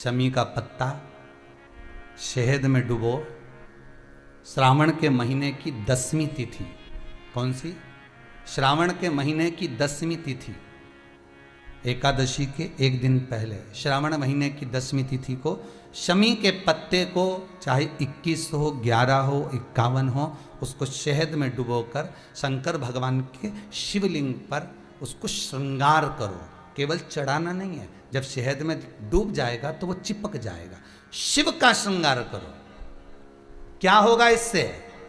शमी का पत्ता शहद में डुबो, श्रावण के महीने की 10वीं तिथि। कौन सी? श्रावण के महीने की 10वीं तिथि, एकादशी के एक दिन पहले श्रावण महीने की 10वीं तिथि को शमी के पत्ते को, चाहे 21 हो, 11 हो, 51 हो, उसको शहद में डुबोकर शंकर भगवान के शिवलिंग पर उसको श्रृंगार करो। केवल चढ़ाना नहीं है, जब शहद में डूब जाएगा तो वो चिपक जाएगा। शिव का श्रृंगार करो। क्या होगा इससे?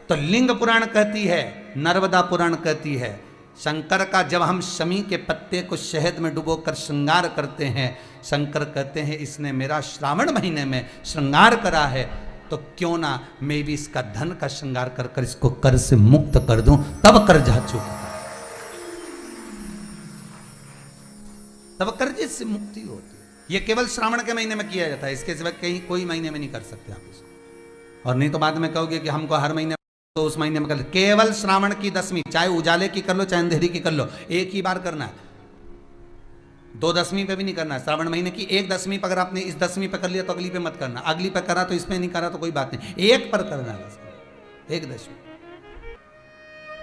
तो लिंग पुराण कहती है, नर्मदा पुराण कहती है, शंकर का जब हम शमी के पत्ते को शहद में डुबोकर श्रृंगार करते हैं, शंकर कहते हैं इसने मेरा श्रावण महीने में श्रृंगार करा है, तो क्यों ना मैं भी इसका धन का श्रृंगार कर कर इसको कर से मुक्त कर दूं, तब कर्जा चुकता, तब कर्जे से मुक्ति होती है। ये केवल श्रावण के महीने में किया जाता है, इसके सिवा कहीं कोई महीने में नहीं कर सकते आप इसको। और नहीं तो बाद में कहोगे कि हमको हर महीने, तो उस महीने में कर, केवल श्रावण की 10वीं, चाहे उजाले की कर लो चाहे अंधेरी की कर लो, एक ही बार करना है। 2 10वीं पे भी नहीं करना है। श्रावण महीने की 1 10वीं पर अगर आपने इस 10वीं पे कर लिया तो अगली पे मत करना, अगली पे करा तो इसमें नहीं करा तो कोई बात नहीं, एक पर करना है, 1 10वीं।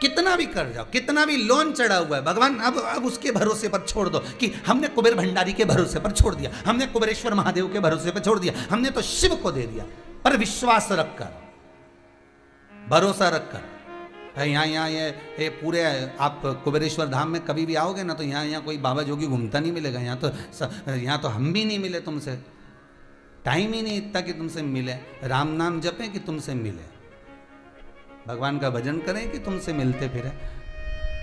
कितना भी कर जाओ, कितना भी लोन चढ़ा हुआ है, भगवान अब उसके भरोसे पर छोड़ दो कि हमने कुबेर भंडारी के भरोसे पर छोड़ दिया, हमने कुबेरेश्वर महादेव के भरोसे पर छोड़ दिया, हमने तो शिव को दे दिया। पर विश्वास रखकर, भरोसा रखकर, यहाँ ये पूरे आप कुबेरेश्वर धाम में कभी भी आओगे ना, तो यहाँ कोई बाबा जोगी घूमता नहीं मिलेगा। यहाँ तो हम भी नहीं मिले तुमसे, टाइम ही नहीं इतना कि तुमसे मिले। राम नाम जपें कि तुमसे मिले, भगवान का भजन करें कि तुमसे मिलते फिरे।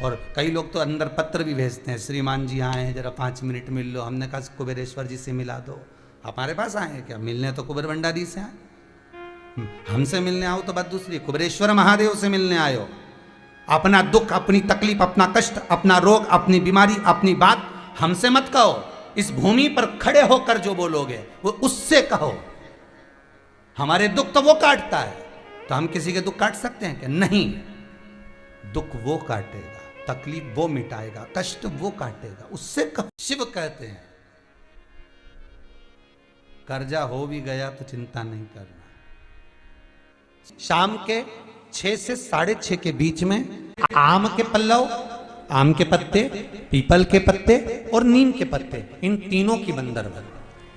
और कई लोग तो अंदर पत्र भी भेजते हैं, श्रीमान जी आए हैं, जरा 5 मिनट मिल लो। हमने कहा कुबेरेश्वर जी से मिला दो। हमारे पास आए हैं क्या? मिलने तो कुबेर भंडारी से आए, हमसे मिलने आओ तो बात दूसरी। कुबेरेश्वर महादेव से मिलने आयो, अपना दुख, अपनी तकलीफ, अपना कष्ट, अपना रोग, अपनी बीमारी, अपनी बात हमसे मत कहो। इस भूमि पर खड़े होकर जो बोलोगे वो उससे कहो। हमारे दुख तो वो काटता है, तो हम किसी के दुख काट सकते हैं क्या? नहीं, दुख वो काटेगा, तकलीफ वो मिटाएगा, कष्ट वो काटेगा, उससे कहो। शिव कहते हैं कर्जा हो भी गया तो चिंता नहीं करना। शाम के 6 से 6:30 के बीच में आम के पल्लव, आम के पत्ते, पीपल के पत्ते और नीम के पत्ते, इन तीनों की बंदरवाल,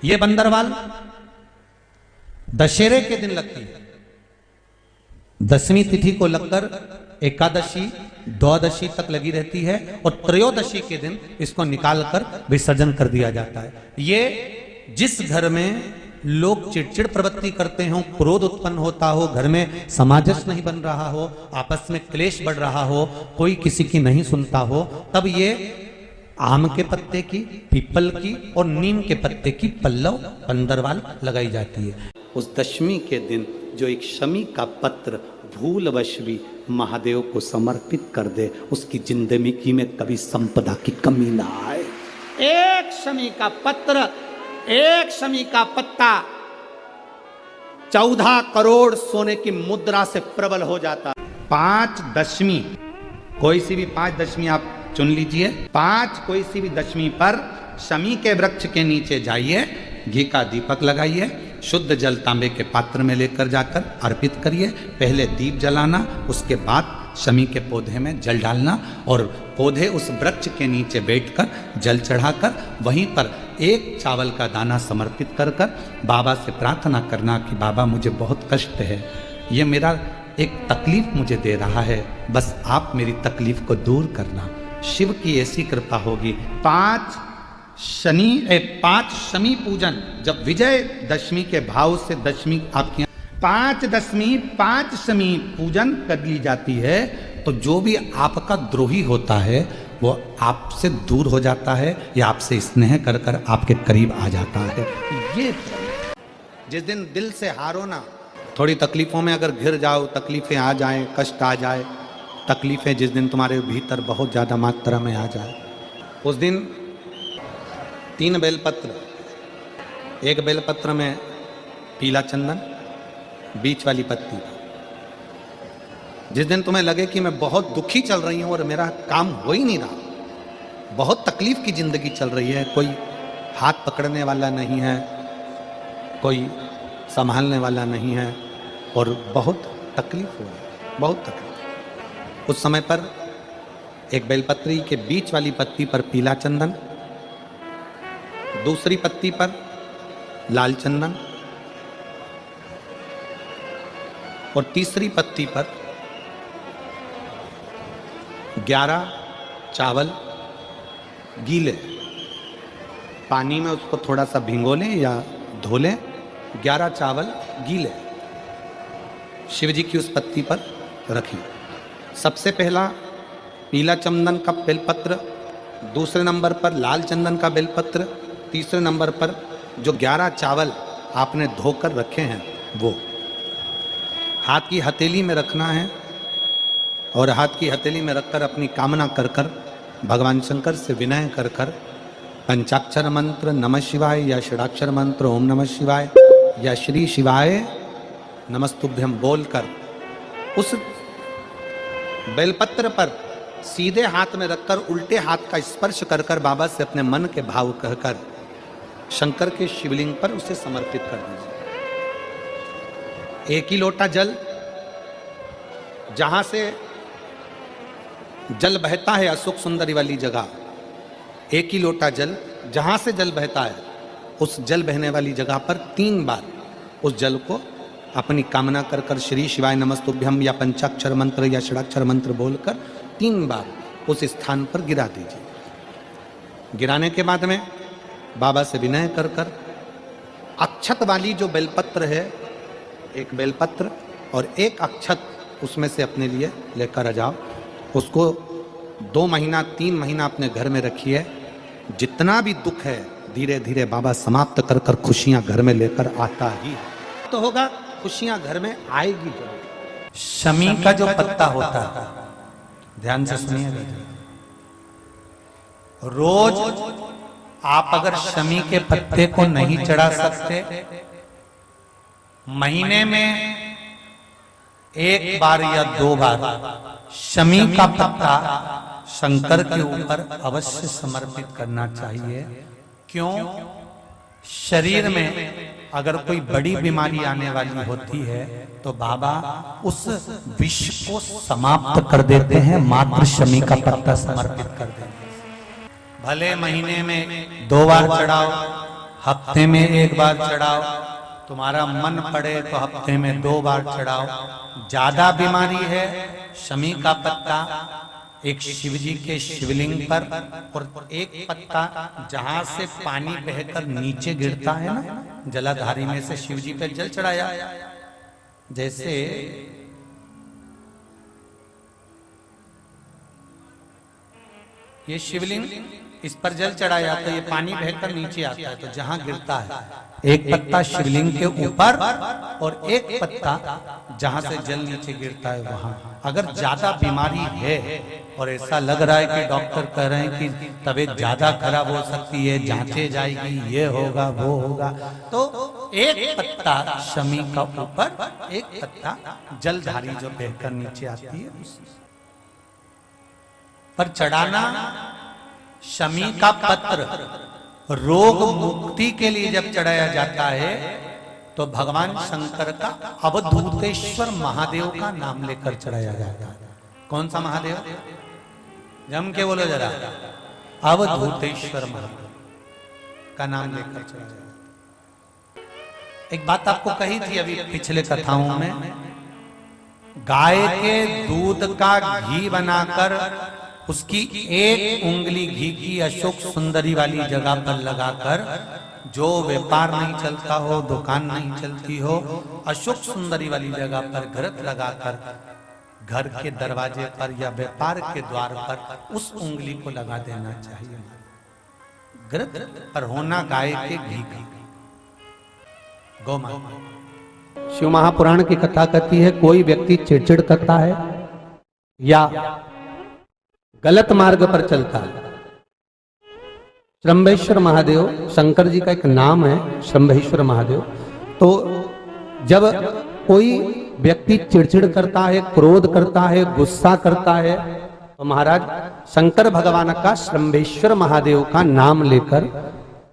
ये बंदरवाल दशहरे के दिन लगती है। 10वीं तिथि को लगकर एकादशी, द्वादशी तक लगी रहती है और त्रयोदशी के दिन इसको निकालकर विसर्जन कर दिया जाता है। ये जिस घर में लोग चिड़चिड़ प्रवृत्ति करते हो, क्रोध उत्पन्न होता हो, घर में सामंजस्य नहीं बन रहा हो, आपस में क्लेश बढ़ रहा हो, कोई किसी की नहीं सुनता हो, तब ये आम के पत्ते की, पीपल की और नीम के पत्ते की पल्लव, बंदरवाल लगाई जाती है। उस 10वीं के दिन जो एक शमी का पत्र भूलवश भी महादेव को समर्पित कर दे, उसकी जिंदगी में कभी संपदा की कमी ना आए। एक शमी का पत्र, एक शमी का पत्ता 14 करोड़ सोने की मुद्रा से प्रबल हो जाता। 5 10वीं, कोई सी भी 5 10वीं आप चुन लीजिए, 5 कोई सी भी 10वीं पर शमी के वृक्ष के नीचे जाइए, घी का दीपक लगाइए, शुद्ध जल तांबे के पात्र में लेकर जाकर अर्पित करिए। पहले दीप जलाना, उसके बाद शमी के पौधे में जल डालना और पौधे उस वृक्ष के नीचे बैठकर जल चढ़ाकर वहीं पर एक चावल का दाना समर्पित कर कर बाबा से प्रार्थना करना कि बाबा मुझे बहुत कष्ट है, ये मेरा एक तकलीफ मुझे दे रहा है, बस आप मेरी तकलीफ को दूर करना। शिव की ऐसी कृपा होगी। 5 शमी पूजन, जब विजय दशमी के भाव से दशमी आपके 5 10वीं 5 शमी पूजन कर ली जाती है, तो जो भी आपका द्रोही होता है वो आपसे दूर हो जाता है या आपसे स्नेह कर कर आपके करीब आ जाता है। ये जिस दिन दिल से हारो ना, थोड़ी तकलीफों में अगर घिर जाओ, तकलीफें आ जाएं, कष्ट आ जाए, तकलीफें जिस दिन तुम्हारे भीतर बहुत ज़्यादा मात्रा में आ जाए, उस दिन 3 बेलपत्र, एक बेलपत्र में पीला चंदन, बीच वाली पत्ती। जिस दिन तुम्हें लगे कि मैं बहुत दुखी चल रही हूँ और मेरा काम हो ही नहीं रहा, बहुत तकलीफ की जिंदगी चल रही है, कोई हाथ पकड़ने वाला नहीं है, कोई संभालने वाला नहीं है और बहुत तकलीफ हो रही, बहुत तकलीफ। उस समय पर एक बेलपत्री के बीच वाली पत्ती पर पीला चंदन, दूसरी पत्ती पर लाल चंदन और तीसरी पत्ती पर 11 चावल गीले, पानी में उसको थोड़ा सा भिगो लें या धो लें, 11 चावल गीले शिव जी की उस पत्ती पर रखिए। सबसे पहला पीला चंदन का बेलपत्र, दूसरे नंबर पर लाल चंदन का बेलपत्र, तीसरे नंबर पर जो 11 चावल आपने धोकर रखे हैं वो हाथ की हथेली में रखना है और हाथ की हथेली में रखकर अपनी कामना कर कर भगवान शंकर से विनय कर कर पंचाक्षर मंत्र नमः शिवाय या षडाक्षर मंत्र ओम नमः शिवाय या श्री शिवाय नमस्तुभ्यम बोलकर उस बेलपत्र पर सीधे हाथ में रखकर उल्टे हाथ का स्पर्श कर कर बाबा से अपने मन के भाव कहकर शंकर के शिवलिंग पर उसे समर्पित कर दीजिए। एक ही लोटा जल, जहां से जल बहता है अशोक सुंदरी वाली जगह, एक ही लोटा जल, जहां से जल बहता है उस जल बहने वाली जगह पर 3 बार उस जल को अपनी कामना कर कर श्री शिवाय नमस्तुभ्यम या पंचाक्षर मंत्र या षडाक्षर मंत्र बोलकर 3 बार उस स्थान पर गिरा दीजिए। गिराने के बाद में बाबा से विनय कर कर अक्षत वाली जो बेलपत्र है, एक बेलपत्र और एक अक्षत उसमें से अपने लिए लेकर आ जाओ। उसको 2 महीना 3 महीना अपने घर में रखिए। जितना भी दुख है धीरे धीरे बाबा समाप्त कर कर खुशियां घर में लेकर आता ही तो होगा, खुशियां घर में आएगी जरूर। शमी का जो पत्ता होता है, ध्यान से सुनिएगा, रोज आप अगर शमी के पत्ते को नहीं चढ़ा सकते, महीने में 1 बार या 2 बार शमी का पत्ता शंकर के ऊपर अवश्य समर्पित करना चाहिए। क्यों? शरीर में अगर कोई बड़ी बीमारी आने वाली होती है तो बाबा उस विष को समाप्त कर देते हैं, मात्र शमी का पत्ता समर्पित कर देते हैं। भले महीने में 2 बार चढ़ाओ, हफ्ते में 1 बार चढ़ाओ, तुम्हारा मन पड़े तो हफ्ते में 2 बार चढ़ाओ। ज्यादा बीमारी है, शमी का पत्ता एक शिव जी के शिवलिंग पर और एक पत्ता जहां से पानी बहकर नीचे गिरता है ना, जलाधारी में से शिव जी पे जल चढ़ाया। जैसे ये शिवलिंग, इस पर जल चढ़ाया तो ये पानी बहकर नीचे आता है, तो जहां गिरता है एक पत्ता शिवलिंग के ऊपर और एक पत्ता जहां से जल नीचे गिरता है वहां। अगर ज्यादा बीमारी है और ऐसा लग रहा है कि डॉक्टर कह रहे हैं कि तबीयत ज्यादा खराब हो सकती है, जांचे जाएगी, ये होगा वो होगा, तो एक पत्ता शमी का ऊपर, एक पत्ता जलधारी जो बहकर नीचे आती है पर चढ़ाना। शमी का पत्र रोग मुक्ति के लिए जब चढ़ाया जाता है तो भगवान शंकर का अवधूतेश्वर महादेव का नाम लेकर चढ़ाया जाता है। कौन सा महादेव? जम के बोलो जरा, अवधूतेश्वर महादेव का नाम लेकर चढ़ाया जाता है। एक बात आपको कही थी अभी पिछले कथाओं में, गाय के दूध का घी बनाकर उसकी 1 उंगली घी की अशोक सुंदरी वाली जगह पर लगाकर, जो व्यापार नहीं चलता हो, दुकान नहीं चलती हो, अशोक सुंदरी वाली जगह पर घृत लगाकर घर के दरवाजे पर या व्यापार के द्वार पर उस उंगली को लगा देना चाहिए। घृत पर होना गाय के घी का। गौ माता। शिव महापुराण की कथा कहती है, कोई व्यक्ति चिड़चिड़ करता है या गलत मार्ग पर चलता है, श्रंभेश्वर महादेव शंकर जी का एक नाम है, श्रंभेश्वर महादेव। तो जब कोई व्यक्ति चिड़चिड़ करता है, क्रोध करता है, गुस्सा करता है, तो महाराज शंकर भगवान का श्रंभेश्वर महादेव का नाम लेकर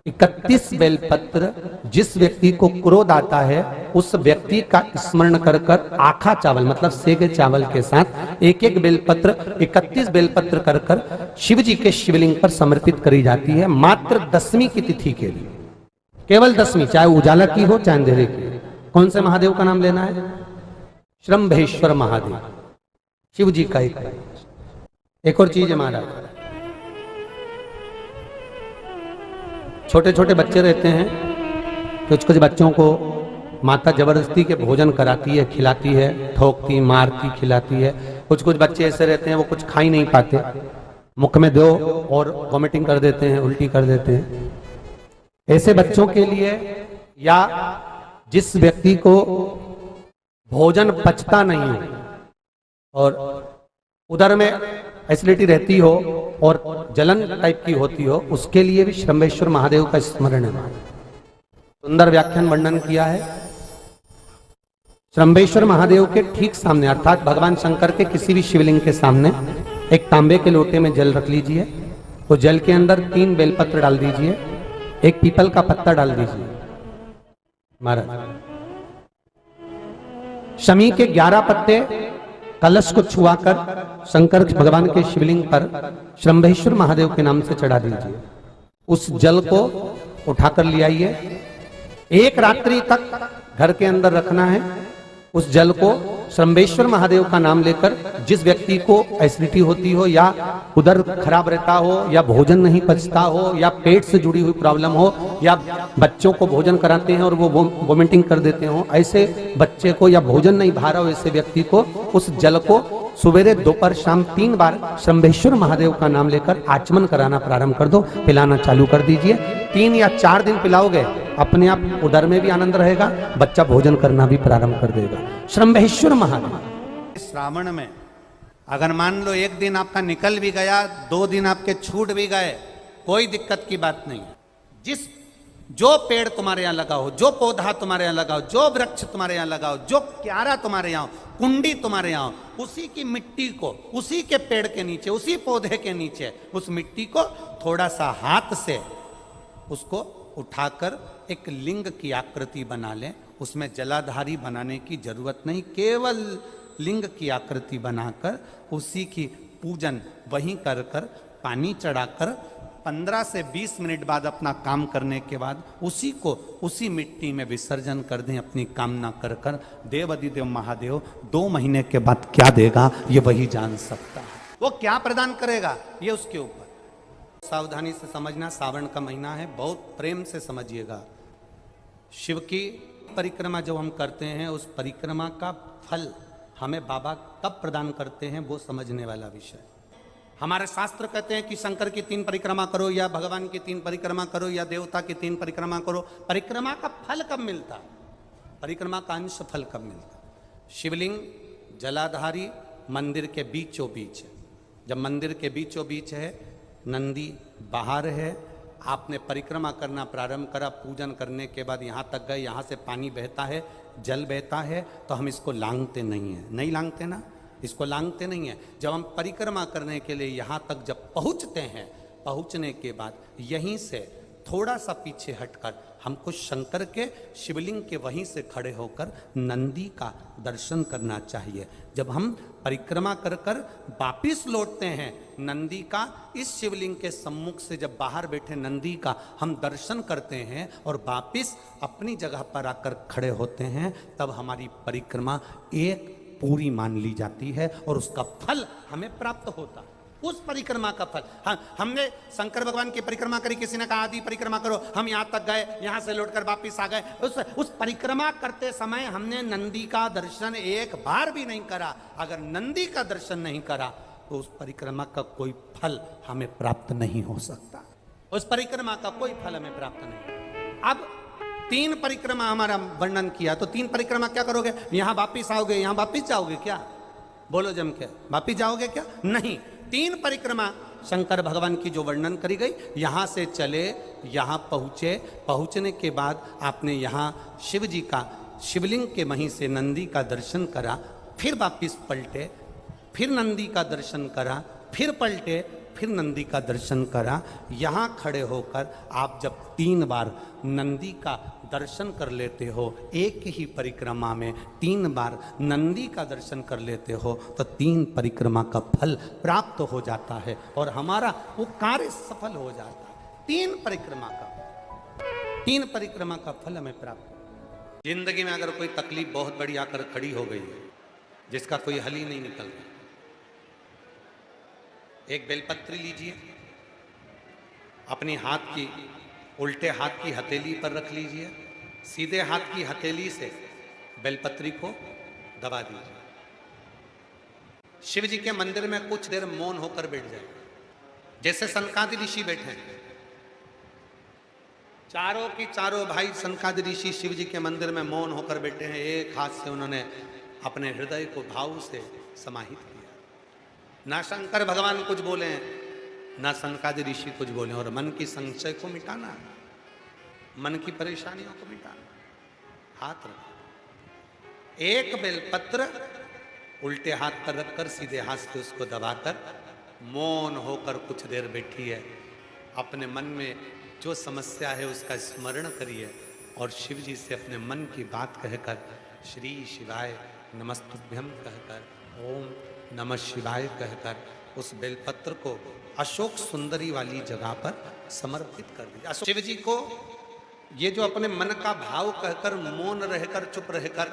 31 बेलपत्र जिस व्यक्ति को क्रोध आता है उस व्यक्ति का स्मरण कर कर आखा चावल मतलब सेगे चावल के साथ एक एक बेलपत्र 31 बेलपत्र कर कर शिव जी के शिवलिंग पर समर्पित करी जाती है मात्र 10वीं की तिथि के लिए। केवल 10वीं, चाहे उजाला की हो चाहे अंधेरे की। कौन से महादेव का नाम लेना है? श्रम्भेश्वर महादेव, शिव जी का एक और चीज है महाराज, छोटे छोटे बच्चे रहते हैं, कुछ कुछ बच्चों को माता जबरदस्ती के भोजन कराती है, खिलाती है, ठोकती मारती खिलाती है। कुछ कुछ बच्चे ऐसे रहते हैं वो कुछ खा ही नहीं पाते, मुख में दो और वॉमिटिंग कर देते हैं, उल्टी कर देते हैं। ऐसे बच्चों के लिए या जिस व्यक्ति को भोजन पचता नहीं हो और उदर में एसिडिटी रहती हो और जलन टाइप की होती हो, उसके लिए भी श्रम्भेश्वर महादेव का स्मरण है। सुंदर व्याख्यान वर्णन किया है। श्रम्भेश्वर महादेव के ठीक सामने अर्थात भगवान शंकर के किसी भी शिवलिंग के सामने एक तांबे के लोटे में जल रख लीजिए, तो जल के अंदर 3 बेलपत्र डाल दीजिए, एक पीपल का पत्ता डाल दीजिए। महाराज शमी के 11 पत्ते कलश को छुआकर शंकर भगवान के शिवलिंग पर श्रम्भेश्वर महादेव के नाम से चढ़ा दीजिए। उस जल को उठाकर ले आइए, एक रात्रि तक घर के अंदर रखना है। उस जल को श्रम्भेश्वर महादेव का नाम लेकर जिस व्यक्ति को एसिडिटी होती हो या उदर खराब रहता हो या भोजन नहीं पचता हो या पेट से जुड़ी हुई प्रॉब्लम हो या बच्चों को भोजन कराते हैं और वो वोमिटिंग कर देते हो, ऐसे बच्चे को या भोजन नहीं भा रहा हो ऐसे व्यक्ति को उस जल को सुबेरे दोपहर शाम 3 बार श्रम्भेश्वर महादेव का नाम लेकर आचमन कराना प्रारंभ कर दो, पिलाना चालू कर दीजिए। 3 या 4 दिन पिलाओगे, अपने आप उदर में भी आनंद रहेगा, बच्चा भोजन करना भी प्रारंभ कर देगा। श्रम्भेश्वर महादेव। श्रावण में अगर मान लो एक दिन आपका निकल भी गया, 2 दिन आपके छूट भी गए, कोई दिक्कत की बात नहीं। जिस जो पेड़ तुम्हारे यहाँ लगा हो, जो पौधा तुम्हारे यहाँ लगा हो, जो वृक्ष तुम्हारे यहाँ लगा हो, जो क्यारा तुम्हारे यहाँ हो, कुंडी तुम्हारे यहाँ हो, उसी की मिट्टी को उसी के पेड़ के नीचे, उसी पौधे के नीचे उस मिट्टी को थोड़ा सा हाथ से उसको उठाकर एक लिंग की आकृति बना लें। उसमें जलाधारी बनाने की जरूरत नहीं, केवल लिंग की आकृति बनाकर उसी की पूजन वहीं कर कर पानी चढ़ाकर 15 से 20 मिनट बाद अपना काम करने के बाद उसी को उसी मिट्टी में विसर्जन कर दें अपनी कामना कर कर। देव अधिदेव महादेव 2 महीने के बाद क्या देगा ये वही जान सकता है, वो क्या प्रदान करेगा ये उसके ऊपर। सावधानी से समझना, सावन का महीना है, बहुत प्रेम से समझिएगा। शिव की परिक्रमा जो हम करते हैं उस परिक्रमा का फल हमें बाबा कब प्रदान करते हैं वो समझने वाला विषय। हमारे शास्त्र कहते हैं कि शंकर की 3 परिक्रमा करो या भगवान की 3 परिक्रमा करो या देवता की 3 परिक्रमा करो। परिक्रमा का फल कब मिलता? परिक्रमा का अंश फल कब मिलता? शिवलिंग जलाधारी मंदिर के बीचों बीच है। जब मंदिर के बीचों बीच है, नंदी बाहर है, आपने परिक्रमा करना प्रारंभ करा, पूजन करने के बाद यहाँ तक गए, यहाँ से पानी बहता है, जल बहता है, तो हम इसको लांघते नहीं हैं, नहीं लांघते ना, इसको लांघते नहीं है। जब हम परिक्रमा करने के लिए यहाँ तक जब पहुँचते हैं, पहुँचने के बाद यहीं से थोड़ा सा पीछे हटकर हमको शंकर के शिवलिंग के वहीं से खड़े होकर नंदी का दर्शन करना चाहिए। जब हम परिक्रमा कर कर वापिस लौटते हैं, नंदी का इस शिवलिंग के सम्मुख से जब बाहर बैठे नंदी का हम दर्शन करते हैं और वापिस अपनी जगह पर आकर खड़े होते हैं, तब हमारी परिक्रमा एक पूरी मान ली जाती है और उसका फल हमें प्राप्त होता है। उस परिक्रमा का फल हमने शंकर भगवान की परिक्रमा करी, किसी ने कहा आदि परिक्रमा करो, हम यहाँ तक गए, यहाँ से लौटकर वापिस आ गए। उस परिक्रमा करते समय हमने नंदी का दर्शन एक बार भी नहीं करा। अगर नंदी का दर्शन नहीं करा तो उस परिक्रमा का कोई फल हमें प्राप्त नहीं हो सकता। उस परिक्रमा का कोई फल हमें प्राप्त नहीं। अब 3 परिक्रमा हमारा वर्णन किया, तो 3 परिक्रमा क्या करोगे? यहाँ वापिस आओगे, यहाँ वापिस जाओगे क्या? बोलो जम के, वापिस जाओगे क्या? नहीं। 3 परिक्रमा शंकर भगवान की जो वर्णन करी गई, यहाँ से चले, यहाँ पहुँचे, पहुँचने के बाद आपने यहाँ शिव जी का शिवलिंग के वहीं से नंदी का दर्शन करा, फिर वापिस पलटे, फिर नंदी का दर्शन करा, फिर पलटे, फिर नंदी का दर्शन करा। यहाँ खड़े होकर आप जब 3 बार नंदी का दर्शन कर लेते हो, एक ही परिक्रमा में 3 बार नंदी का दर्शन कर लेते हो, तो 3 परिक्रमा का फल प्राप्त हो जाता है और हमारा वो कार्य सफल हो जाता है। 3 परिक्रमा का फल हमें प्राप्त। जिंदगी में अगर कोई तकलीफ बहुत बड़ी आकर खड़ी हो गई है, जिसका कोई हल ही नहीं निकल रहा, एक बेलपत्री लीजिए, अपनी हाथ की उल्टे हाथ की हथेली पर रख लीजिए, सीधे हाथ की हथेली से बेलपत्री को दबा दीजिए। शिव जी के मंदिर में कुछ देर मौन होकर बैठ जाए, जैसे सनकादि ऋषि बैठे हैं। चारों की चारों भाई सनकादि ऋषि शिव जी के मंदिर में मौन होकर बैठे हैं। एक हाथ से उन्होंने अपने हृदय को भाव से समाहित किया। ना शंकर भगवान कुछ बोले, ना सनकादि ऋषि कुछ बोले, और मन की संशय को मिटाना, मन की परेशानियों को मिटाना। हाथ रख, एक बेलपत्र उल्टे हाथ पर रखकर सीधे हाथ से उसको दबाकर मौन होकर कुछ देर बैठी है। अपने मन में जो समस्या है उसका स्मरण करिए और शिव जी से अपने मन की बात कहकर श्री शिवाय नमस्तुभ्यम कहकर ओम नमः शिवाय कहकर उस बेलपत्र को अशोक सुंदरी वाली जगह पर समर्पित कर दिया। शिव जी को ये जो अपने मन का भाव कहकर मौन रहकर चुप रहकर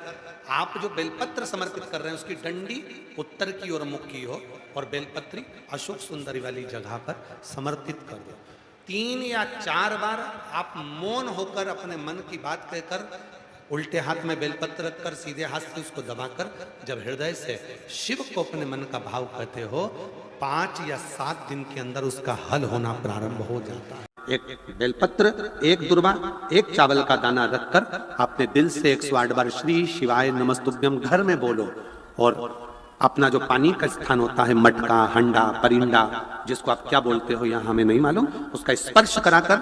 आप जो बेलपत्र समर्पित कर रहे हैं, उसकी डंडी उत्तर की ओर मुख की हो और बेलपत्री अशोक सुंदरी वाली जगह पर समर्पित कर दो। 3 या 4 बार आप मौन होकर अपने मन की बात कहकर उल्टे हाथ में बेलपत्र रखकर सीधे हाथ से उसको दबाकर जब हृदय से शिव को अपने मन का भाव कहते हो, 5 या 7 दिन के अंदर उसका हल होना प्रारंभ हो जाता है। एक बेलपत्र, एक दुर्वा, एक चावल का दाना रखकर अपने दिल से 108 बार श्री शिवाय नमस्तुभ्यम घर में बोलो और अपना जो पानी का स्थान होता है, मटका, हंडा, परिंडा, जिसको आप क्या बोलते हो यहाँ हमें नहीं मालूम, उसका स्पर्श कराकर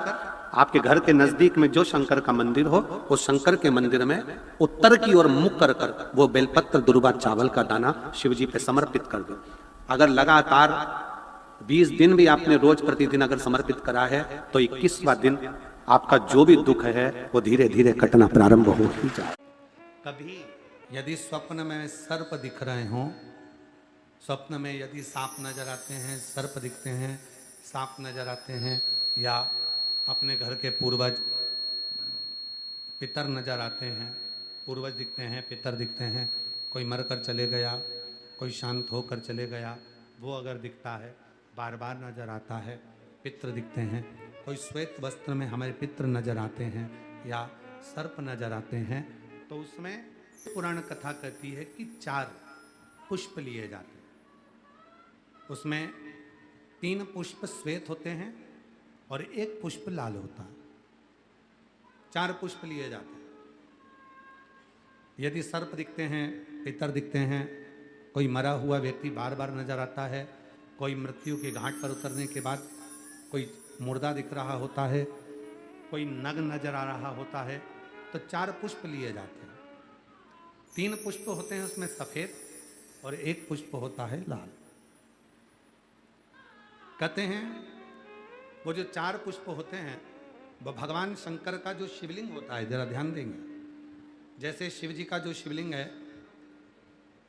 आपके घर के नजदीक में जो शंकर का मंदिर हो, उस शंकर के मंदिर में उत्तर की ओर मुख कर कर वो बेलपत्र, दुर्वा, चावल का दाना शिव जी पे समर्पित कर दो। अगर लगातार 20 दिन भी आपने रोज प्रतिदिन अगर समर्पित करा है तो 21वां दिन आपका जो भी दुख है वो धीरे धीरे कटना प्रारंभ हो ही जाए। कभी यदि स्वप्न में सर्प दिख रहे हों, स्वप्न में यदि सांप नजर आते हैं, सर्प दिखते हैं, सांप नजर आते हैं, या अपने घर के पूर्वज पितर नजर आते हैं, पूर्वज दिखते हैं, पितर दिखते हैं, कोई मरकर चले गया, कोई शांत होकर चले गया, वो अगर दिखता है, बार बार नजर आता है, पितृ दिखते हैं, कोई श्वेत वस्त्र में हमारे पितृ नजर आते हैं या सर्प नजर आते हैं, तो उसमें पुराण कथा कहती है कि 4 पुष्प लिए जाते हैं। उसमें 3 पुष्प श्वेत होते हैं और 1 पुष्प लाल होता है। 4 पुष्प लिए जाते हैं। यदि सर्प दिखते हैं, पितर दिखते हैं, कोई मरा हुआ व्यक्ति बार बार नजर आता है, कोई मृत्यु के घाट पर उतरने के बाद कोई मुर्दा दिख रहा होता है, कोई नग नजर आ रहा होता है, तो 4 पुष्प लिए जाते हैं। 3 पुष्प होते हैं उसमें सफेद और 1 पुष्प होता है लाल। कहते हैं वो जो 4 पुष्प होते हैं वो भगवान शंकर का जो शिवलिंग होता है, जरा ध्यान देंगे, जैसे शिव जी का जो शिवलिंग है,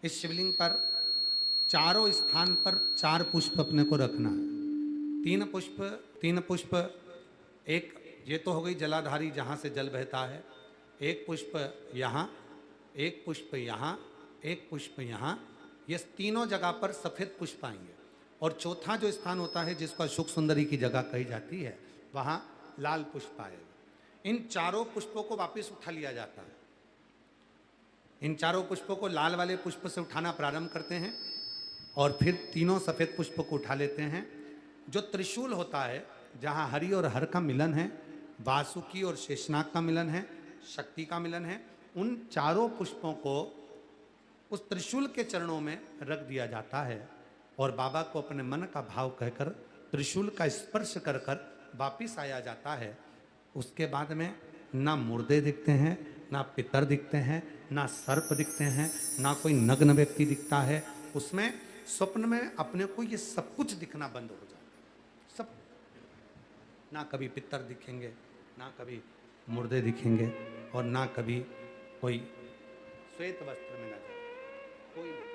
इस शिवलिंग पर चारों स्थान पर 4 पुष्प अपने को रखना है। 3 पुष्प, एक ये तो हो गई जलाधारी जहाँ से जल बहता है, 1 पुष्प यहाँ, 1 पुष्प यहाँ, 1 पुष्प यहाँ, ये तीनों जगह पर सफेद पुष्प आएंगे। और चौथा जो स्थान होता है जिसको अशोक सुंदरी की जगह कही जाती है, वहाँ लाल पुष्प आएगा। इन चारों पुष्पों को वापस उठा लिया जाता है। इन चारों पुष्पों को लाल वाले पुष्प से उठाना प्रारंभ करते हैं और फिर तीनों सफेद पुष्प को उठा लेते हैं। जो त्रिशूल होता है, जहाँ हरि और हर का मिलन है, वासुकी और शेषनाग का मिलन है, शक्ति का मिलन है, उन चारों पुष्पों को उस त्रिशूल के चरणों में रख दिया जाता है और बाबा को अपने मन का भाव कहकर त्रिशूल का स्पर्श कर कर वापिस आया जाता है। उसके बाद में ना मुर्दे दिखते हैं, ना पितर दिखते हैं, ना सर्प दिखते हैं, ना कोई नग्न व्यक्ति दिखता है। उसमें स्वप्न में अपने को ये सब कुछ दिखना बंद हो जाता है। ना कभी पितर दिखेंगे, ना कभी मुर्दे दिखेंगे, और ना कभी कोई श्वेत वस्त्र में नजर, कोई नहीं।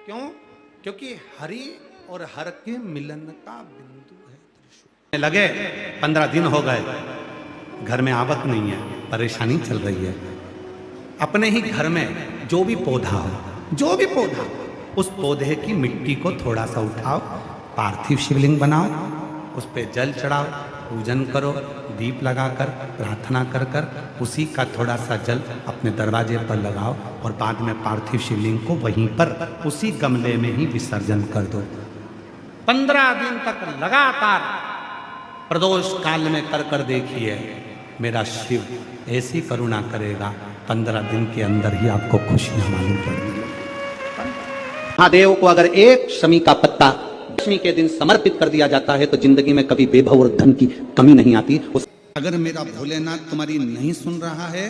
क्यों? क्योंकि हरि और हर के मिलन का बिंदु है त्रिशूल। लगे 15 दिन हो गए, घर में आवक नहीं है, परेशानी चल रही है। अपने ही घर में जो भी पौधा हो, जो भी पौधा, उस पौधे की मिट्टी को थोड़ा सा उठाओ, पार्थिव शिवलिंग बनाओ, उस पे जल चढ़ाओ, पूजन करो, दीप लगाकर प्रार्थना कर कर उसी का थोड़ा सा जल अपने दरवाजे पर लगाओ, और बाद में पार्थिव शिवलिंग को वहीं पर उसी गमले में ही विसर्जन कर दो। 15 दिन तक लगातार प्रदोष काल में कर कर देखिए, मेरा शिव ऐसी करुणा करेगा, 15 दिन के अंदर ही आपको खुशियां मालूम पड़ेंगी। महादेव को अगर एक शमी का पत्ता दशमी के दिन समर्पित कर दिया जाता है तो जिंदगी में कभी बेभव और धन की कमी नहीं आती। अगर मेरा भोलेनाथ तुम्हारी नहीं सुन रहा है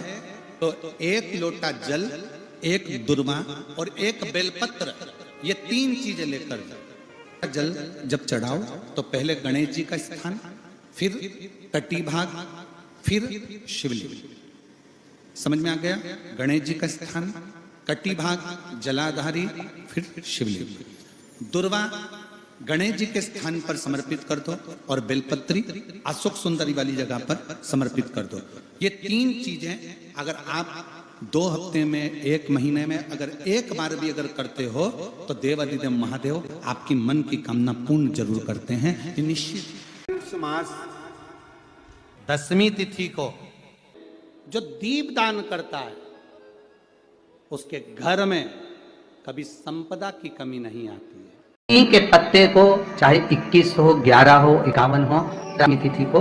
तो 1 लोटा जल, 1 दुर्वा और 1 बेलपत्र, ये 3 चीजें लेकर जाओ। जल जब चढ़ाओ तो पहले गणेश जी का स्थान, फिर कटी भाग, फिर शिवलिंग। समझ में आ गया? गणेश जी का स्थान, कटी भाग जलाधारी, फिर शिवलिंग। दुर्वा गणेश जी के स्थान पर समर्पित कर दो, और बेलपत्री अशोक सुंदरी वाली जगह पर समर्पित कर दो। ये 3 चीजें अगर आप 2 हफ्ते में, 1 महीने में अगर एक बार भी अगर करते हो तो देवादिदेव महादेव आपकी मन की कामना पूर्ण जरूर करते हैं। निश्चित मास दशमी तिथि को जो दीप दान करता है उसके घर में कभी संपदा की कमी नहीं आती है। के पत्ते को चाहे 21 हो, 11 हो, 51 हो, तिथि को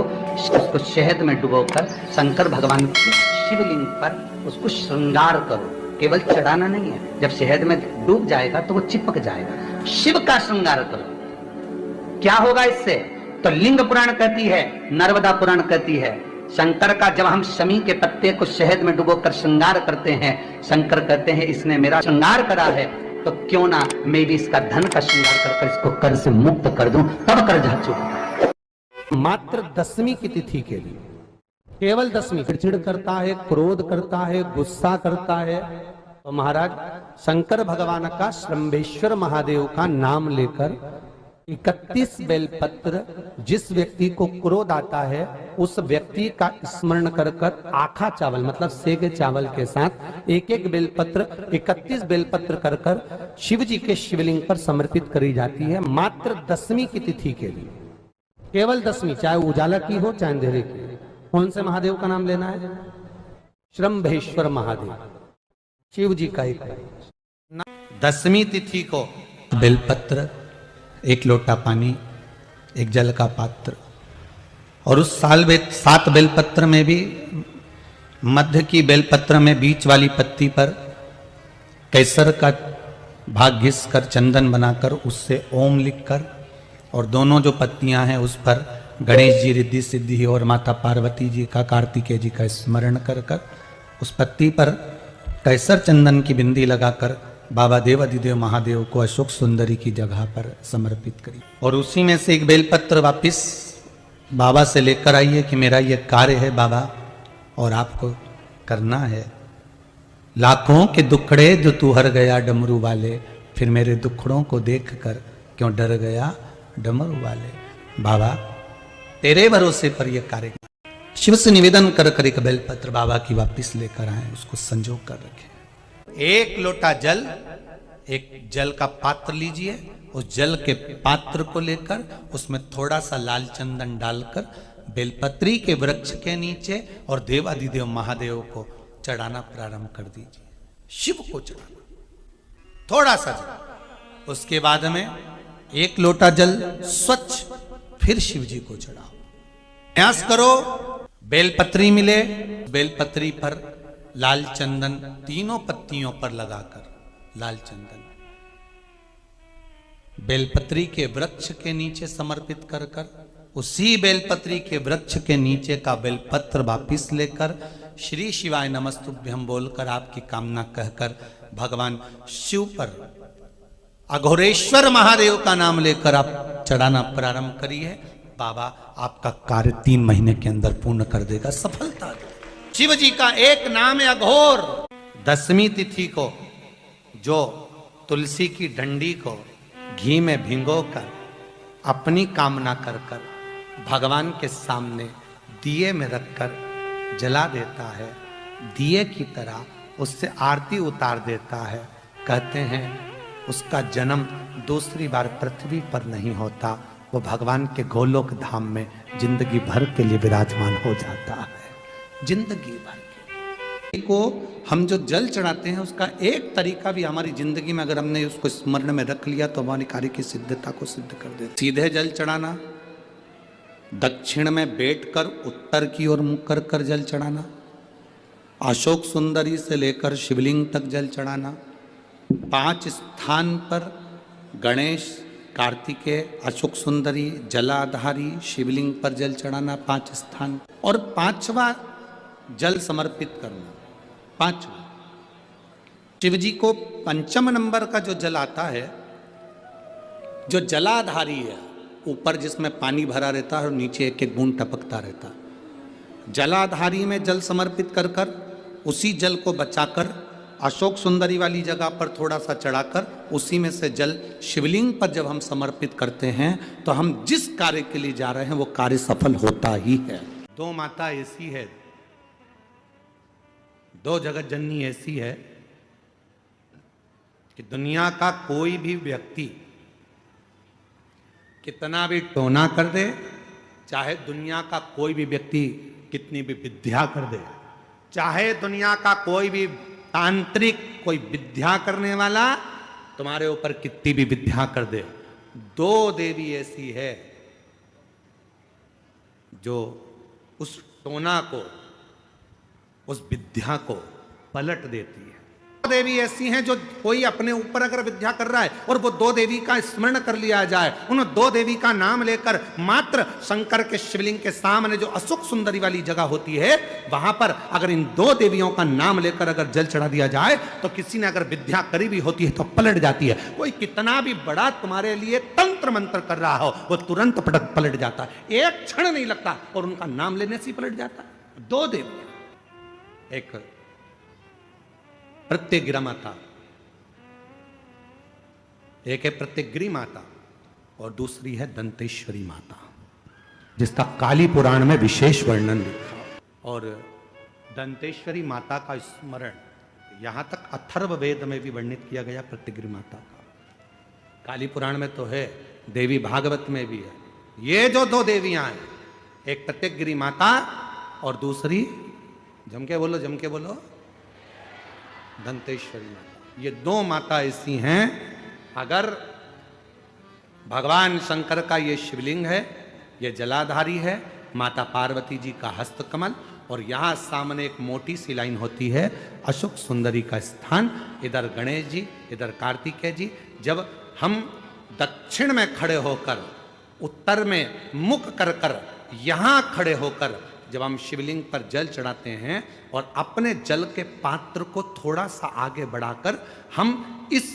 उसको शहद में डुबोकर शंकर भगवान के शिवलिंग पर उसको श्रृंगार करो। केवल चढ़ाना नहीं है, जब शहद में डूब जाएगा तो वो चिपक जाएगा। शिव का श्रृंगार करो। क्या होगा इससे? तो लिंग पुराण कहती है, नर्मदा पुराण कहती है, शंकर का जब हम शमी के पत्ते को शहद में डुबोकर श्रृंगार करते हैं, शंकर कहते हैं इसने मेरा श्रृंगार करा है, तो क्यों ना मैं भी इसका धन का श्रृंगार कर इसको कर से मुक्त कर दूं, तब कर जा चुका। मात्र दशमी की तिथि के लिए, केवल दशमी, चिड़चिड़ करता है, क्रोध करता है, गुस्सा करता है, तो महाराज शंकर भगवान का श्रंभेश्वर महादेव का नाम लेकर 31 बेलपत्र, जिस व्यक्ति को क्रोध आता है उस व्यक्ति का स्मरण कर कर आखा चावल मतलब सेगे चावल के साथ 1-1 बेलपत्र, 31 बेलपत्र कर कर शिव जी के शिवलिंग पर समर्पित करी जाती है। मात्र दशमी की तिथि के लिए, केवल दशमी, चाहे उजाला की हो चाहे अंधेरे की। कौन से महादेव का नाम लेना है? श्रंभेश्वर महादेव, शिव जी का एक। दशमी तिथि को बेलपत्र, 1 लोटा पानी, 1 जल का पात्र, और उस 7 बेलपत्र में भी मध्य की बेलपत्र में बीच वाली पत्ती पर केसर का भाग घिस कर चंदन बनाकर उससे ओम लिखकर, और दोनों जो पत्तियां हैं उस पर गणेश जी, रिद्धि सिद्धि और माता पार्वती जी का, कार्तिकेय जी का स्मरण कर कर उस पत्ती पर केसर चंदन की बिंदी लगाकर बाबा देवादिदेव महादेव को अशोक सुंदरी की जगह पर समर्पित करी। और उसी में से 1 बेलपत्र वापिस बाबा से लेकर आइए कि मेरा ये कार्य है बाबा और आपको करना है। लाखों के दुखड़े जो तू हर गया डमरू वाले, फिर मेरे दुखड़ों को देख कर क्यों डर गया डमरू वाले। बाबा तेरे भरोसे पर यह कार्य, शिव से निवेदन कर कर 1 बेलपत्र बाबा की वापिस लेकर आए, उसको संजो कर रखे। 1 लोटा जल, 1 जल का पात्र लीजिए, उस जल के पात्र को लेकर उसमें थोड़ा सा लाल चंदन डालकर बेलपत्री के वृक्ष के नीचे और देवादिदेव महादेव को चढ़ाना प्रारंभ कर दीजिए। शिव को चढ़ाना थोड़ा सा जल, उसके बाद में 1 लोटा जल स्वच्छ फिर शिव जी को चढ़ाओ। प्रयास करो बेलपत्री मिले, बेलपत्री पर लाल चंदन तीनों पत्तियों पर लगाकर लाल चंदन बेलपत्री के वृक्ष के नीचे समर्पित कर कर उसी बेलपत्री के वृक्ष के नीचे का बेलपत्र वापिस लेकर श्री शिवाय नमस्तुभ्यं बोलकर आपकी कामना कहकर भगवान शिव पर अघोरेश्वर महादेव का नाम लेकर आप चढ़ाना प्रारंभ करिए। बाबा आपका कार्य 3 महीने के अंदर पूर्ण कर देगा, सफलता दे। शिव जी का एक नाम है अघोर। 10वीं तिथि को जो तुलसी की डंडी को घी में भिगोकर अपनी कामना कर कर भगवान के सामने दिए में रखकर जला देता है, दिए की तरह उससे आरती उतार देता है, कहते हैं उसका जन्म दूसरी बार पृथ्वी पर नहीं होता, वो भगवान के गोलोक धाम में जिंदगी भर के लिए विराजमान हो जाता है। जिंदगी भर के को हम जो जल चढ़ाते हैं उसका एक तरीका भी हमारी जिंदगी में अगर हमने उसको स्मरण में रख लिया तो हमारी कार्य की सिद्धता को सिद्ध कर दे। सीधे जल चढ़ाना, दक्षिण में बैठकर उत्तर की ओर मुख कर कर जल चढ़ाना, अशोक सुंदरी से लेकर शिवलिंग तक जल चढ़ाना, 5 स्थान पर गणेश, कार्तिकेय, अशोक सुंदरी, जलाधारी, शिवलिंग पर जल चढ़ाना 5 स्थान, और 5वां जल समर्पित करना। 5वां शिव जी को 5 नंबर का जो जल आता है, जो जलाधारी है, ऊपर जिसमें पानी भरा रहता है और नीचे एक एक बूंद टपकता रहता है, जलाधारी में जल समर्पित कर कर उसी जल को बचाकर अशोक सुंदरी वाली जगह पर थोड़ा सा चढ़ाकर उसी में से जल शिवलिंग पर जब हम समर्पित करते हैं तो हम जिस कार्य के लिए जा रहे हैं वो कार्य सफल होता ही है। 2 माता ऐसी है, 2 जगत जननी ऐसी है कि दुनिया का कोई भी व्यक्ति कितना भी टोना कर दे, चाहे दुनिया का कोई भी व्यक्ति कितनी भी विद्या कर दे, चाहे दुनिया का कोई भी तांत्रिक कोई विद्या करने वाला तुम्हारे ऊपर कितनी भी विद्या कर दे, 2 देवी ऐसी है जो उस टोना को, उस विद्या को पलट देती है। 2 देवी ऐसी हैं जो कोई अपने ऊपर अगर विद्या कर रहा है और वो 2 देवी का स्मरण कर लिया जाए, उन 2 देवी का नाम लेकर मात्र शंकर के शिवलिंग के सामने जो अशोक सुंदरी वाली जगह होती है वहां पर अगर इन 2 देवियों का नाम लेकर अगर जल चढ़ा दिया जाए तो किसी ने अगर विद्या करी भी होती है तो पलट जाती है। कोई कितना भी बड़ा तुम्हारे लिए तंत्र मंत्र कर रहा हो वो तुरंत पलट जाता है, एक क्षण नहीं लगता और उनका नाम लेने से ही पलट जाता है। 2 देवियां, एक प्रत्यगिरा माता, एक है प्रत्यगिरी माता और दूसरी है दंतेश्वरी माता, जिसका काली पुराण में विशेष वर्णन लिखा। और दंतेश्वरी माता का स्मरण यहां तक अथर्व वेद में भी वर्णित किया गया प्रत्यगिरी माता का। काली पुराण में तो है, देवी भागवत में भी है। ये जो 2 देवियां हैं, एक प्रत्यगिरी माता और दूसरी जम के बोलो दंतेश्वरी माता। ये 2 माता ऐसी हैं, अगर भगवान शंकर का ये शिवलिंग है, ये जलाधारी है, माता पार्वती जी का हस्तकमल, और यहां सामने एक मोटी सी लाइन होती है अशोक सुंदरी का स्थान, इधर गणेश जी, इधर कार्तिकेय जी। जब हम दक्षिण में खड़े होकर, उत्तर में मुख कर कर यहां खड़े होकर जब हम शिवलिंग पर जल चढ़ाते हैं और अपने जल के पात्र को थोड़ा सा आगे बढ़ाकर हम इस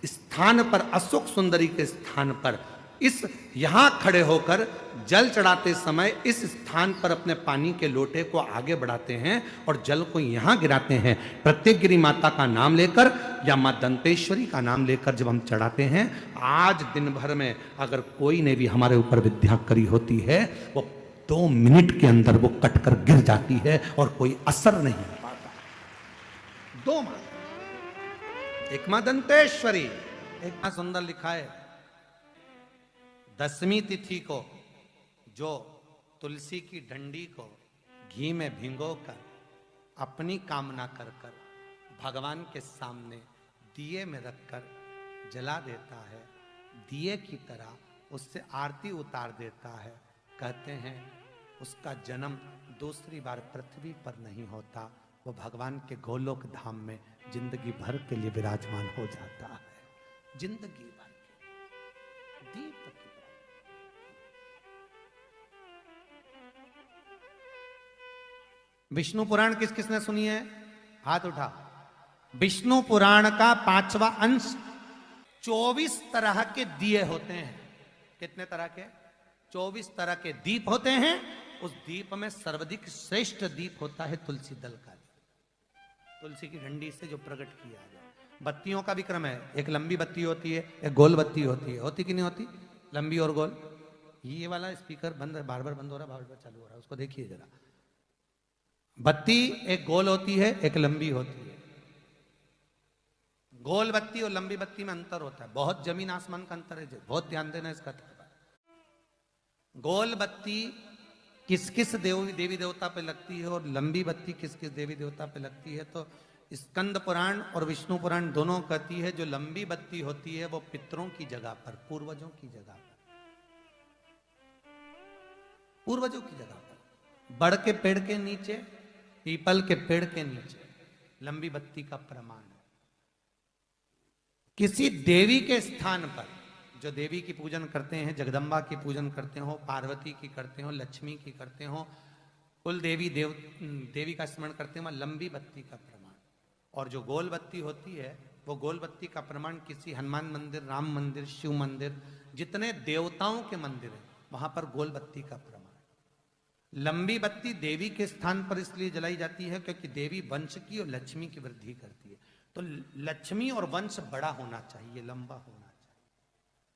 स्थान पर, अशोक सुंदरी के स्थान पर, इस यहां खड़े होकर जल चढ़ाते समय इस स्थान पर अपने पानी के लोटे को आगे बढ़ाते हैं और जल को यहां गिराते हैं। प्रत्यगिरी माता का नाम लेकर या मां दंतेश्वरी का नाम लेकर जब हम चढ़ाते हैं, आज दिन भर में अगर कोई ने भी हमारे ऊपर विद्या करी होती है वो 2 मिनट के अंदर वो कटकर गिर जाती है और कोई असर नहीं हो पाता। 2 मां, एक मां दंतेश्वरी, एक मां सुंदर लिखा है 10वीं तिथि को जो तुलसी की डंडी को घी में भिगोकर अपनी कामना कर कर भगवान के सामने दिए में रखकर जला देता है, दिए की तरह उससे आरती उतार देता है, कहते हैं उसका जन्म दूसरी बार पृथ्वी पर नहीं होता, वो भगवान के गोलोक धाम में जिंदगी भर के लिए विराजमान हो जाता है। जिंदगी भर के दीप की विष्णु पुराण किस किसने सुनी है? हाथ उठा। विष्णु पुराण का 5वां अंश 24 तरह के दिए होते हैं। कितने तरह के? 24 तरह के दीप होते हैं, उस दीप में सर्वाधिक श्रेष्ठ दीप होता है तुलसी दल का दीप, तुलसी की डंडी से जो प्रकट किया जाए। बत्तियों का भी क्रम है, एक लंबी बत्ती होती है, एक गोल बत्ती होती है। होती कि नहीं होती? लंबी और गोल। ये वाला स्पीकर बंद है, बार बार बंद हो रहा है, बार बार चालू हो रहा है, उसको देखिए जरा। बत्ती एक गोल होती है, एक लंबी होती है। गोल बत्ती और लंबी बत्ती में अंतर होता है, बहुत जमीन आसमान का अंतर है, बहुत ध्यान देना इसका। गोल बत्ती किस किस देवी देवता पे लगती है और लंबी बत्ती किस किस देवी देवता पे लगती है, तो स्कंद पुराण और विष्णु पुराण दोनों कहती है जो लंबी बत्ती होती है वो पितरों की जगह पर, पूर्वजों की जगह पर, पूर्वजों की जगह पर, बड़ के पेड़ के नीचे, पीपल के पेड़ के नीचे लंबी बत्ती का प्रमाण है। किसी देवी के स्थान पर, जो देवी की पूजन करते हैं, जगदम्बा की पूजन करते हो, पार्वती की करते हो, लक्ष्मी की करते हो, कुल देवी का स्मरण करते हो, लंबी बत्ती का प्रमाण। और जो गोल बत्ती होती है वो गोल बत्ती का प्रमाण किसी हनुमान मंदिर, राम मंदिर, शिव मंदिर, जितने देवताओं के मंदिर है वहां पर गोल बत्ती का प्रमाण। लंबी बत्ती देवी के स्थान पर इसलिए जलाई जाती है क्योंकि देवी वंश की और लक्ष्मी की वृद्धि करती है, तो लक्ष्मी और वंश बड़ा होना चाहिए, लंबा होना चाहिए।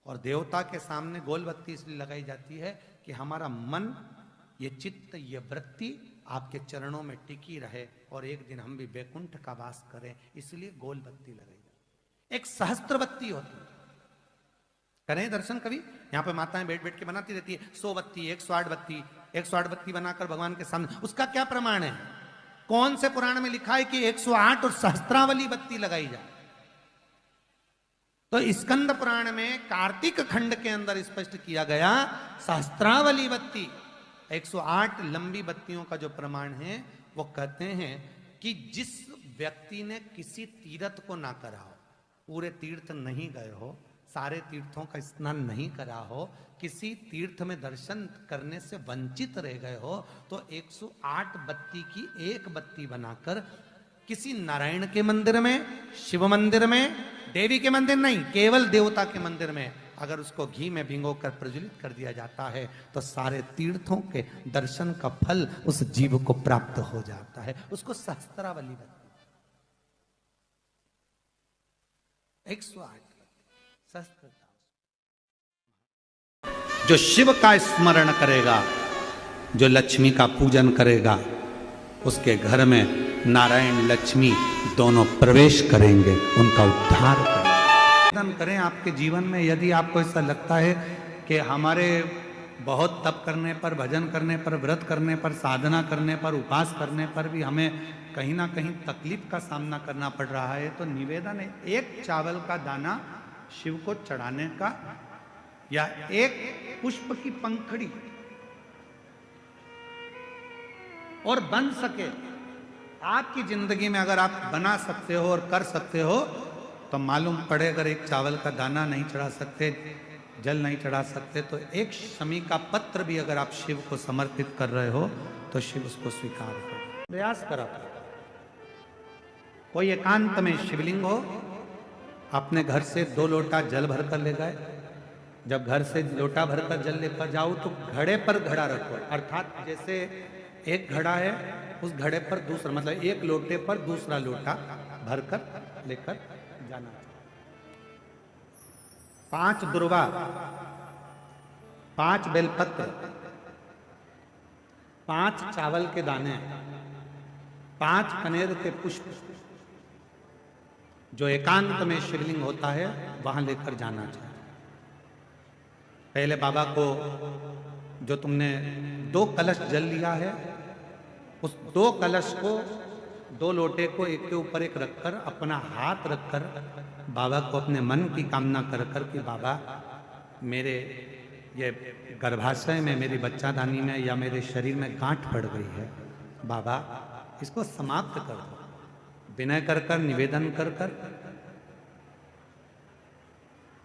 और देवता के सामने गोल बत्ती इसलिए लगाई जाती है कि हमारा मन, ये चित्त, ये वृत्ति आपके चरणों में टिकी रहे और एक दिन हम भी वैकुंठ का वास करें, इसलिए गोल बत्ती लगाई जाती है। एक सहस्त्र बत्ती होती है, करें दर्शन कभी? यहाँ पे माताएं बैठ बैठ के बनाती रहती है 100 बत्ती, 108 बत्ती, 108 बत्ती बनाकर भगवान के सामने, उसका क्या प्रमाण है? कौन से पुराण में लिखा है कि 108 और सहस्त्रावली बत्ती लगाई जाए? तो स्कंद पुराण में कार्तिक खंड के अंदर स्पष्ट किया गया, सहस्त्रावली बत्ती, 108 लंबी बत्तियों का जो प्रमाण है वो कहते हैं कि जिस व्यक्ति ने किसी तीर्थ को ना करा हो, पूरे तीर्थ नहीं गए हो, सारे तीर्थों का स्नान नहीं करा हो, किसी तीर्थ में दर्शन करने से वंचित रह गए हो, तो 108 बत्ती की एक बत्ती बनाकर किसी नारायण के मंदिर में, शिव मंदिर में, देवी के मंदिर नहीं, केवल देवता के मंदिर में अगर उसको घी में भिंगोकर प्रज्वलित कर दिया जाता है तो सारे तीर्थों के दर्शन का फल उस जीव को प्राप्त हो जाता है। उसको सहस्त्रावली बत्ती, 108 सहस्त्र। जो शिव का स्मरण करेगा, जो लक्ष्मी का पूजन करेगा, उसके घर में नारायण लक्ष्मी दोनों प्रवेश करेंगे, उनका उद्धार करें। आपके जीवन में यदि आपको ऐसा लगता है कि हमारे बहुत तप करने पर, भजन करने पर, व्रत करने पर, साधना करने पर, उपास करने पर भी हमें कहीं ना कहीं तकलीफ का सामना करना पड़ रहा है, तो निवेदन है एक चावल का दाना शिव को चढ़ाने का, या एक पुष्प की पंखड़ी, और बन सके आपकी जिंदगी में अगर आप बना सकते हो और कर सकते हो, तो मालूम पड़े अगर एक चावल का दाना नहीं चढ़ा सकते, जल नहीं चढ़ा सकते, तो एक शमी का पत्र भी अगर आप शिव को समर्पित कर रहे हो तो शिव उसको स्वीकार करो। प्रयास करा, कोई एकांत में शिवलिंग हो, अपने घर से 2 लोटा जल भरकर ले गए, जब घर से लोटा भरकर जल लेकर जाओ तो घड़े पर घड़ा रखो, अर्थात जैसे एक घड़ा है उस घड़े पर दूसरा, मतलब एक लोटे पर दूसरा लोटा भरकर लेकर जाना। 5 दुर्वा, 5 बेलपत्र, 5 चावल के दाने, 5 कनेर के पुष्प, जो एकांत में शिवलिंग होता है वहां लेकर जाना चाहिए। पहले बाबा को, जो तुमने 2 कलश जल लिया है, उस 2 कलश को, 2 लोटे को एक के ऊपर एक रखकर, अपना हाथ रखकर बाबा को अपने मन की कामना कर कर कि बाबा मेरे ये गर्भाशय में, मेरी बच्चादानी में या मेरे शरीर में गांठ पड़ गई है, बाबा इसको समाप्त कर दो। विनय कर कर, निवेदन कर कर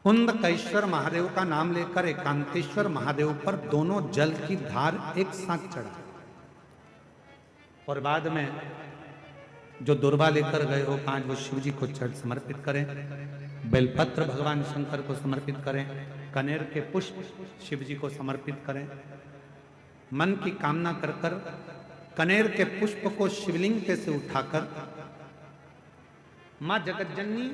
कुंदकेश्वर महादेव का नाम लेकर एकांतेश्वर महादेव पर दोनों जल की धार एक साथ चढ़ा, और बाद में जो दुर्वा लेकर गए हो 5 वो शिव जी को समर्पित करें, बेलपत्र भगवान शंकर को समर्पित करें, कनेर के पुष्प शिव जी को समर्पित करें। मन की कामना कर कर कनेर के पुष्प को शिवलिंग पे से उठाकर मां जगतजननी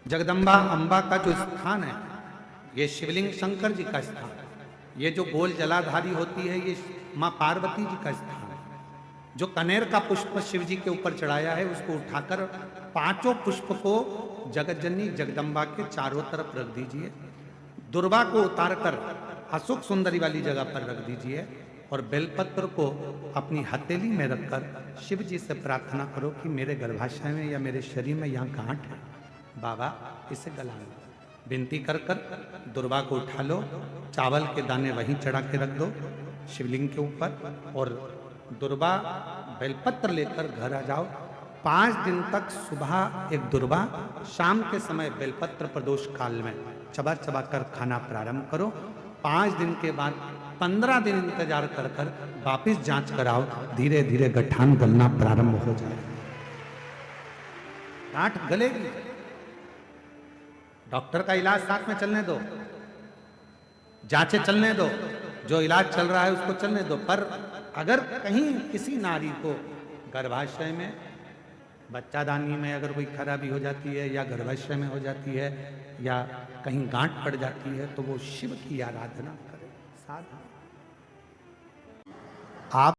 जगदम्बा अंबा का जो स्थान है, ये शिवलिंग शंकर जी का स्थान है। ये जो गोल जलाधारी होती है, ये मां पार्वती जी का स्थान है। जो कनेर का पुष्प शिव जी के ऊपर चढ़ाया है, उसको उठाकर पांचों पुष्प को जगतजननी जगदम्बा के चारों तरफ रख दीजिए। दुर्वा को उतारकर अशोक सुंदरी वाली जगह पर रख दीजिए और बेलपत्र को अपनी हथेली में रखकर शिव जी से प्रार्थना करो कि मेरे गर्भाशय में या मेरे शरीर में यहाँ गांठ है, बाबा इसे गला लो। विनती कर कर दुर्वा को उठा लो, चावल के दाने वहीं चढ़ा के रख दो शिवलिंग के ऊपर और दुर्वा बेलपत्र लेकर घर आ जाओ। 5 दिन तक सुबह एक दुर्वा, शाम के समय बेलपत्र प्रदोष काल में चबा चबा कर खाना प्रारंभ करो। 5 दिन के बाद 15 दिन इंतजार कर कर वापिस जांच कराओ, धीरे धीरे गठान गलना प्रारंभ हो जाए। गांठ गलेगी। डॉक्टर का इलाज साथ में चलने दो, जांचें चलने दो, जो इलाज चल रहा है उसको चलने दो। पर अगर कहीं किसी नारी को गर्भाशय में, बच्चादानी में अगर कोई खराबी हो जाती है या गर्भाशय में हो जाती है या कहीं गांठ पड़ जाती है, तो वो शिव की आराधना करे। साधना आप